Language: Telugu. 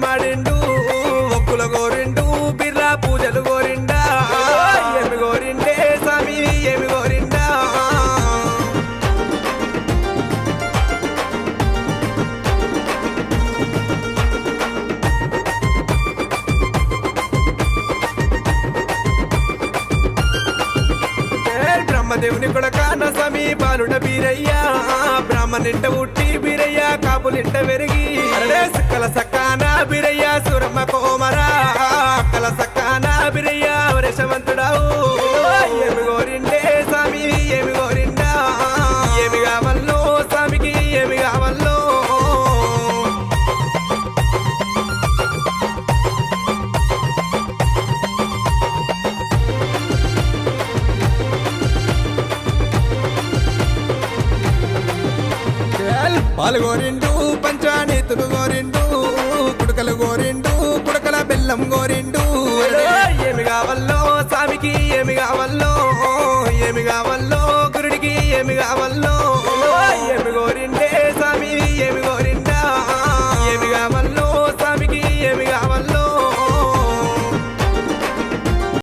మాడిండు మొక్కుల గోరిండు బిర్రా పూజలు గోరిండా ఏమి గోరిండే స్వామి ఏమి గోరిండా బ్రహ్మదేవుని కొడక నసమి బాలుడ బీరయ్యా బ్రాహ్మణింట ఉట్టి బీరయ్య కాపులింట వెరిగి సక్కల సక్కాన బీరయ్య సురమ్మ కోమరా అక్కల సక్కాన బీరయ్య వరేశవంతుడావు ఏమి గోరిండే స్వామి ఏమి గోరిండా ఏమి కావల్లో స్వామికి ఏమి కావల్లో పాలు గోరిండు పంచానీతులు గోరిండు కుడకలు గోరిండు కుడకల బెల్లం గోరిండు ఏమి కావల్లో స్వామికి ఏమి కావల్లో ఏమి కావల్లో గురుడికి ఏమి కావల్లో